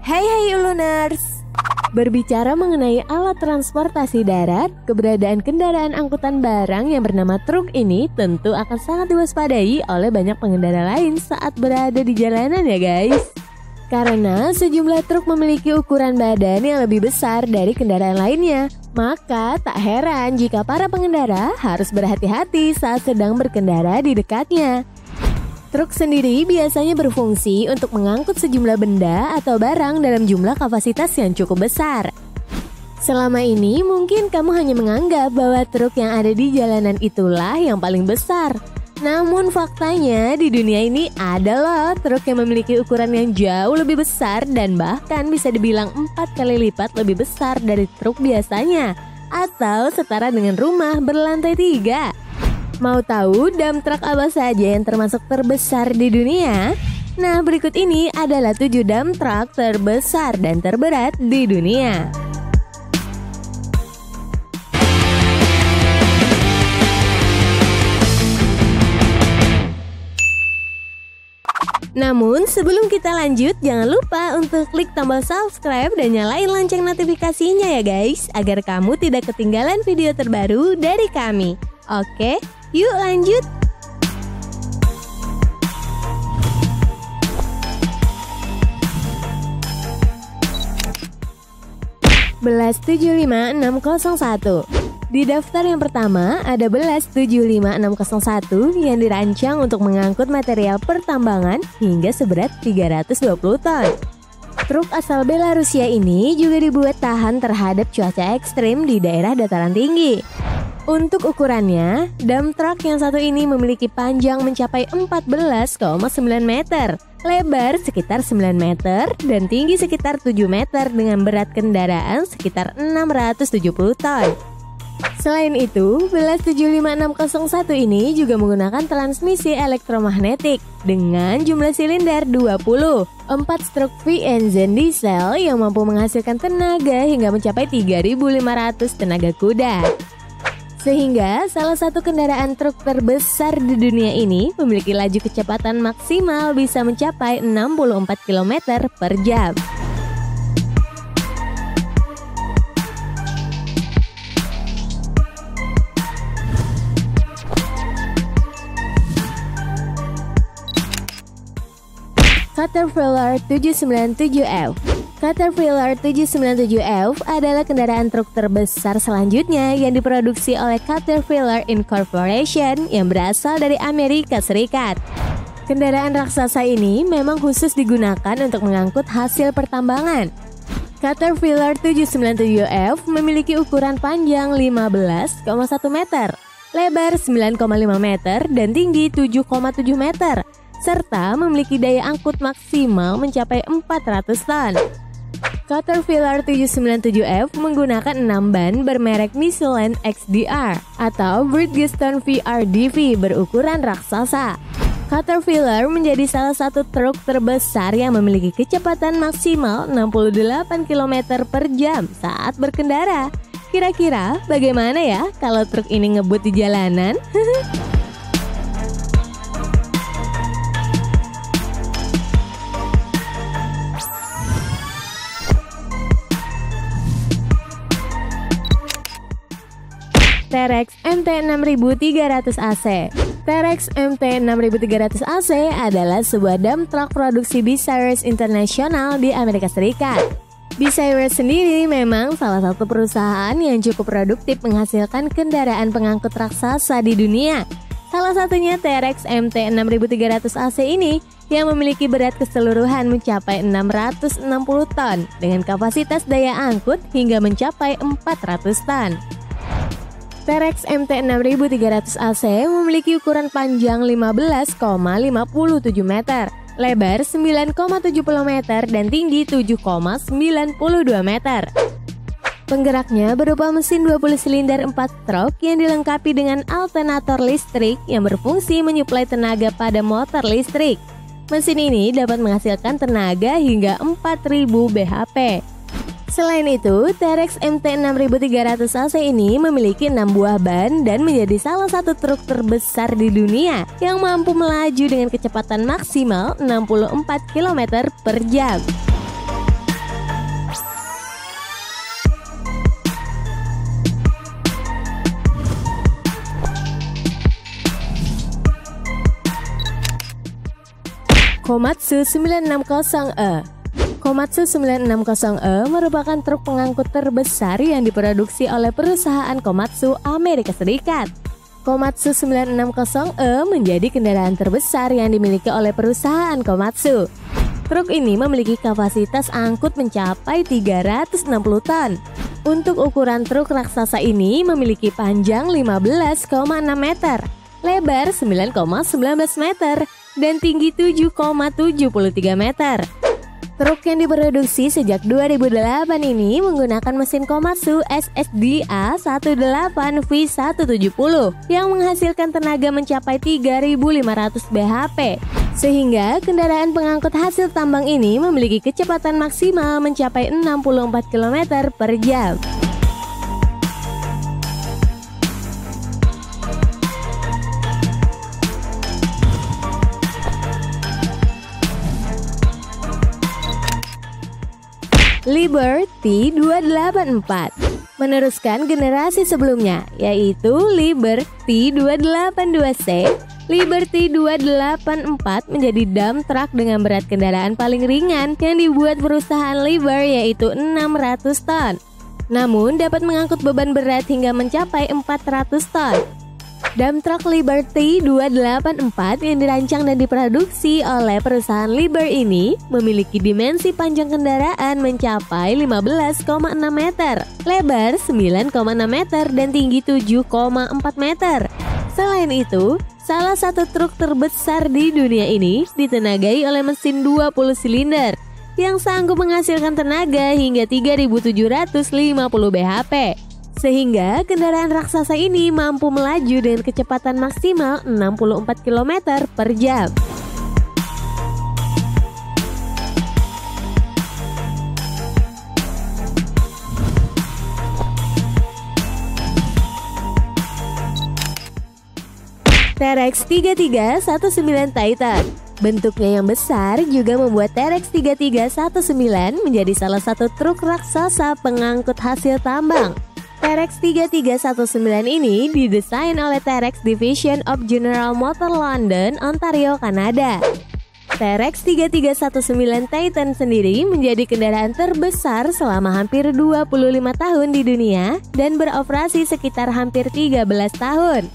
Hai Uluners. Berbicara mengenai alat transportasi darat, keberadaan kendaraan angkutan barang yang bernama truk ini tentu akan sangat diwaspadai oleh banyak pengendara lain saat berada di jalanan ya guys. Karena sejumlah truk memiliki ukuran badan yang lebih besar dari kendaraan lainnya, maka tak heran jika para pengendara harus berhati-hati saat sedang berkendara di dekatnya. Truk sendiri biasanya berfungsi untuk mengangkut sejumlah benda atau barang dalam jumlah kapasitas yang cukup besar. Selama ini mungkin kamu hanya menganggap bahwa truk yang ada di jalanan itulah yang paling besar. Namun faktanya di dunia ini ada loh truk yang memiliki ukuran yang jauh lebih besar dan bahkan bisa dibilang 4 kali lipat lebih besar dari truk biasanya, atau setara dengan rumah berlantai 3. Mau tahu dump truck apa saja yang termasuk terbesar di dunia? Nah, berikut ini adalah 7 dump truck terbesar dan terberat di dunia. Namun sebelum kita lanjut, jangan lupa untuk klik tombol subscribe dan nyalain lonceng notifikasinya ya guys, agar kamu tidak ketinggalan video terbaru dari kami. Oke, yuk lanjut. Belas 75601. Di daftar yang pertama ada Belas 75601 yang dirancang untuk mengangkut material pertambangan hingga seberat 320 ton. Truk asal Belarusia ini juga dibuat tahan terhadap cuaca ekstrim di daerah dataran tinggi. Untuk ukurannya, dump truck yang satu ini memiliki panjang mencapai 14,9 meter, lebar sekitar 9 meter, dan tinggi sekitar 7 meter dengan berat kendaraan sekitar 670 ton. Selain itu, Belas 75601 ini juga menggunakan transmisi elektromagnetik dengan jumlah silinder 20, 4 stroke V-engine diesel yang mampu menghasilkan tenaga hingga mencapai 3.500 tenaga kuda. Sehingga salah satu kendaraan truk terbesar di dunia ini memiliki laju kecepatan maksimal bisa mencapai 64 km per jam. Caterpillar 797F. Caterpillar 797F adalah kendaraan truk terbesar selanjutnya yang diproduksi oleh Caterpillar Incorporation yang berasal dari Amerika Serikat. Kendaraan raksasa ini memang khusus digunakan untuk mengangkut hasil pertambangan. Caterpillar 797F memiliki ukuran panjang 15,1 meter, lebar 9,5 meter, dan tinggi 7,7 meter, serta memiliki daya angkut maksimal mencapai 400 ton. Caterpillar 797F menggunakan 6 ban bermerek Michelin XDR atau Bridgestone VRDV berukuran raksasa. Caterpillar menjadi salah satu truk terbesar yang memiliki kecepatan maksimal 68 km per jam saat berkendara. Kira-kira bagaimana ya kalau truk ini ngebut di jalanan? Terex MT6300 AC. Terex MT6300 AC adalah sebuah dump truck produksi B-Series International di Amerika Serikat. B-Series sendiri memang salah satu perusahaan yang cukup produktif menghasilkan kendaraan pengangkut raksasa di dunia. Salah satunya Terex MT6300 AC ini yang memiliki berat keseluruhan mencapai 660 ton dengan kapasitas daya angkut hingga mencapai 400 ton. Terex MT6300 AC memiliki ukuran panjang 15,57 meter, lebar 9,70 meter, dan tinggi 7,92 meter. Penggeraknya berupa mesin 20 silinder 4 stroke yang dilengkapi dengan alternator listrik yang berfungsi menyuplai tenaga pada motor listrik. Mesin ini dapat menghasilkan tenaga hingga 4000 bhp. Selain itu, Terex MT6300 AC ini memiliki 6 buah ban dan menjadi salah satu truk terbesar di dunia yang mampu melaju dengan kecepatan maksimal 64 km per jam. Komatsu 960E. Komatsu 960E merupakan truk pengangkut terbesar yang diproduksi oleh perusahaan Komatsu Amerika Serikat. Komatsu 960E menjadi kendaraan terbesar yang dimiliki oleh perusahaan Komatsu. Truk ini memiliki kapasitas angkut mencapai 360 ton. Untuk ukuran truk raksasa ini memiliki panjang 15,6 meter, lebar 9,19 meter, dan tinggi 7,73 meter. Truk yang diproduksi sejak 2008 ini menggunakan mesin Komatsu SSDA 18V170 yang menghasilkan tenaga mencapai 3.500 bhp. Sehingga kendaraan pengangkut hasil tambang ini memiliki kecepatan maksimal mencapai 64 km per jam. Liebherr T284 meneruskan generasi sebelumnya, yaitu Liebherr T282C. Liebherr T284 menjadi dump truck dengan berat kendaraan paling ringan yang dibuat perusahaan Liebherr, yaitu 600 ton. Namun dapat mengangkut beban berat hingga mencapai 400 ton. Dump truck Liebherr T284 yang dirancang dan diproduksi oleh perusahaan Liebherr ini memiliki dimensi panjang kendaraan mencapai 15,6 meter, lebar 9,6 meter, dan tinggi 7,4 meter. Selain itu, salah satu truk terbesar di dunia ini ditenagai oleh mesin 20 silinder yang sanggup menghasilkan tenaga hingga 3.750 bhp. Sehingga kendaraan raksasa ini mampu melaju dengan kecepatan maksimal 64 km per jam. Terex 3319 Titan. Bentuknya yang besar juga membuat Terex 3319 menjadi salah satu truk raksasa pengangkut hasil tambang. Terex 3319 ini didesain oleh Terex Division of General Motors London, Ontario, Kanada. Terex 3319 Titan sendiri menjadi kendaraan terbesar selama hampir 25 tahun di dunia dan beroperasi sekitar hampir 13 tahun.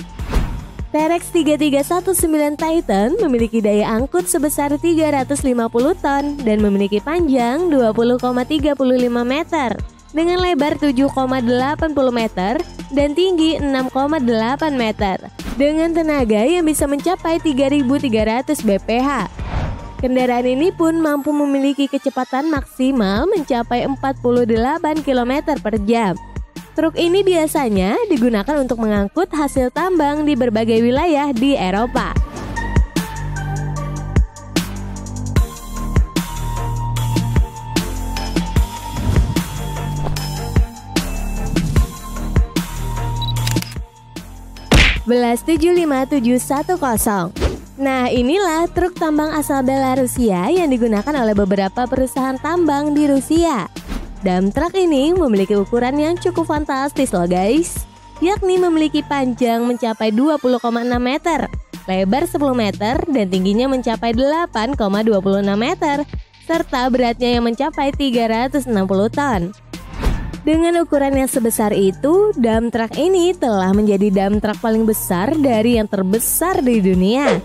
Terex 3319 Titan memiliki daya angkut sebesar 350 ton dan memiliki panjang 20,35 meter. Dengan lebar 7,80 meter dan tinggi 6,8 meter, dengan tenaga yang bisa mencapai 3.300 bph. Kendaraan ini pun mampu memiliki kecepatan maksimal mencapai 48 km per jam. Truk ini biasanya digunakan untuk mengangkut hasil tambang di berbagai wilayah di Eropa. Belas 75710. Nah, inilah truk tambang asal Belarusia yang digunakan oleh beberapa perusahaan tambang di Rusia. Dump truck ini memiliki ukuran yang cukup fantastis loh guys, yakni memiliki panjang mencapai 20,6 meter, lebar 10 meter, dan tingginya mencapai 8,26 meter, serta beratnya yang mencapai 360 ton. Dengan ukuran yang sebesar itu, dump truck ini telah menjadi dump truck paling besar dari yang terbesar di dunia.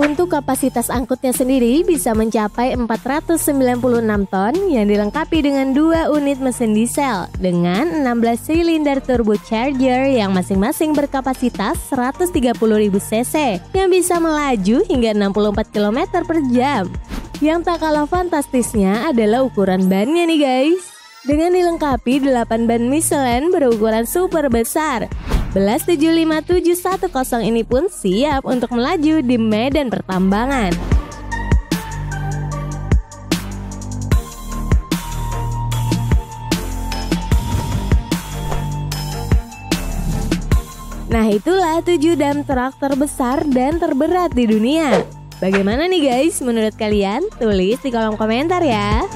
Untuk kapasitas angkutnya sendiri bisa mencapai 496 ton yang dilengkapi dengan 2 unit mesin diesel dengan 16 silinder turbocharger yang masing-masing berkapasitas 130.000 cc yang bisa melaju hingga 64 km per jam. Yang tak kalah fantastisnya adalah ukuran bannya nih guys. Dengan dilengkapi 8 ban Michelin berukuran super besar, Belas 75710 ini pun siap untuk melaju di medan pertambangan. Nah, itulah 7 dump truck terbesar dan terberat di dunia. Bagaimana nih guys menurut kalian? Tulis di kolom komentar ya.